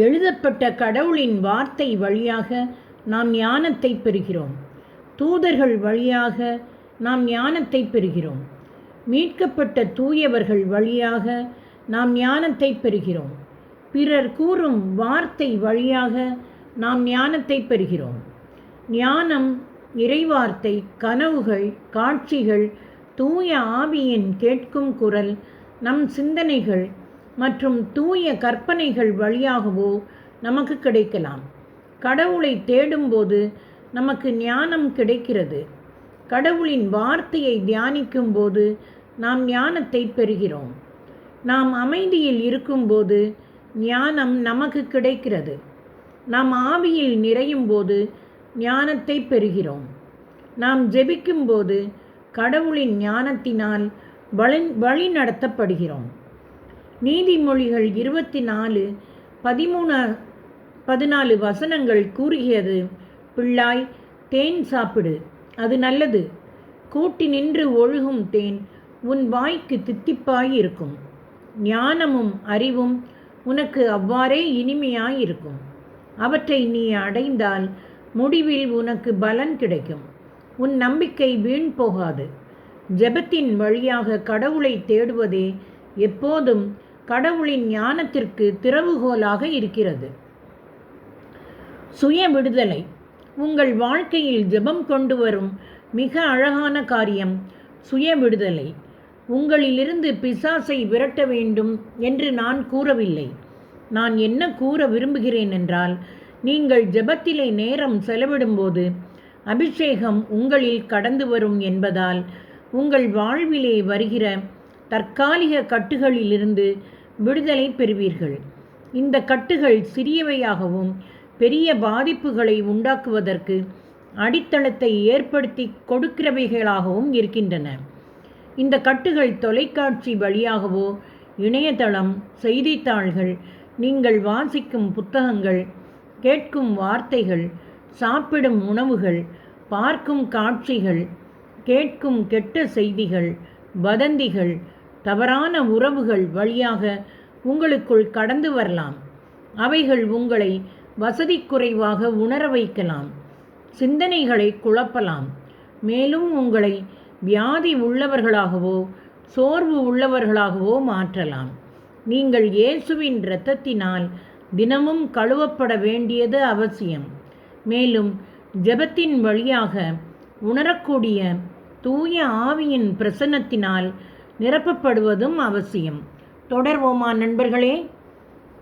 எழுதப்பட்ட கடவுளின் வார்த்தை வழியாக நாம் ஞானத்தை பெறுகிறோம். தூதர்கள் வழியாக நாம் ஞானத்தை பெறுகிறோம். மீட்கப்பட்ட தூயவர்கள் வழியாக நாம் ஞானத்தை பெறுகிறோம். பிறர் கூறும் வார்த்தை வழியாக நாம் ஞானத்தை பெறுகிறோம். ஞானம், இறைவார்த்தை, கனவுகள், காட்சிகள், தூய ஆவியின் கேட்கும் குரல், நம் சிந்தனைகள் மற்றும் தூய கற்பனைகள் வழியாகவோ நமக்கு கிடைக்கலாம். கடவுளை தேடும்போது நமக்கு ஞானம் கிடைக்கிறது. கடவுளின் வார்த்தையை தியானிக்கும் போது நாம் ஞானத்தை பெறுகிறோம். நாம் அமைதியில் இருக்கும்போது ஞானம் நமக்கு கிடைக்கிறது. நாம் ஆவியில் நிறையும் போது ஞானத்தை பெறுகிறோம். நாம் ஜெபிக்கும்போது கடவுளின் ஞானத்தினால் வழி நடத்தப்படுகிறோம். நீதிமொழிகள் 24:13-14 வசனங்கள் கூறுகிறது, பிள்ளாய், தேன் சாப்பிடு, அது நல்லது. கூட்டி நின்று ஒழுகும் தேன் உன் வாய்க்கு தித்திப்பாயிருக்கும். ஞானமும் அறிவும் உனக்கு அவ்வாறே இனிமையாயிருக்கும். அவற்றை நீ அடைந்தால் முடிவில் உனக்கு பலன் கிடைக்கும். உன் நம்பிக்கை வீண் போகாது. ஜெபத்தின் வழியாக கடவுளை தேடுவதே எப்போதும் கடவுளின் ஞானத்திற்கு திறவுகோலாக இருக்கிறது. சுய விடுதலை. உங்கள் வாழ்க்கையில் ஜெபம் கொண்டு வரும் மிக அழகான காரியம் சுய விடுதலை. உங்களிலிருந்து பிசாசை விரட்ட வேண்டும் என்று நான் கூறவில்லை. நான் என்ன கூற விரும்புகிறேன் என்றால், நீங்கள் ஜெபத்திலே நேரம் செலவிடும்போது அபிஷேகம் உங்களில் கடந்து வரும் என்பதால் உங்கள் வாழ்விலே வருகிற தற்காலிக கட்டுகளிலிருந்து விடுதலை பெறுவீர்கள். இந்த கட்டுகள் சிறியவையாகவும் பெரிய பாதிப்புகளை உண்டாக்குவதற்கு அடித்தளத்தை ஏற்படுத்தி கொடுக்கிறவைகளாகவும் இருக்கின்றன. இந்த கட்டுகள் தொலைக்காட்சி வழியாகவோ, இணையதளம், செய்தித்தாள்கள், நீங்கள் வாசிக்கும் புத்தகங்கள், கேட்கும் வார்த்தைகள், சாப்பிடும் உணவுகள், பார்க்கும் காட்சிகள், கேட்கும் கெட்ட செய்திகள், வதந்திகள், தவறான உறவுகள் வழியாக உங்களுக்குள் கடந்து வரலாம். அவைகள் உங்களை வசதி குறைவாக உணர வைக்கலாம், சிந்தனைகளை குழப்பலாம், மேலும் உங்களை வியாதி உள்ளவர்களாகவோ சோர்வு உள்ளவர்களாகவோ மாற்றலாம். நீங்கள் இயேசுவின் இரத்தத்தினால் தினமும் கழுவப்பட வேண்டியது அவசியம். மேலும் ஜெபத்தின் வழியாக உணரக்கூடிய தூய ஆவியின் பிரசன்னத்தினால் நிரப்பப்படுவதும் அவசியம். தொடர்வோமா நண்பர்களே?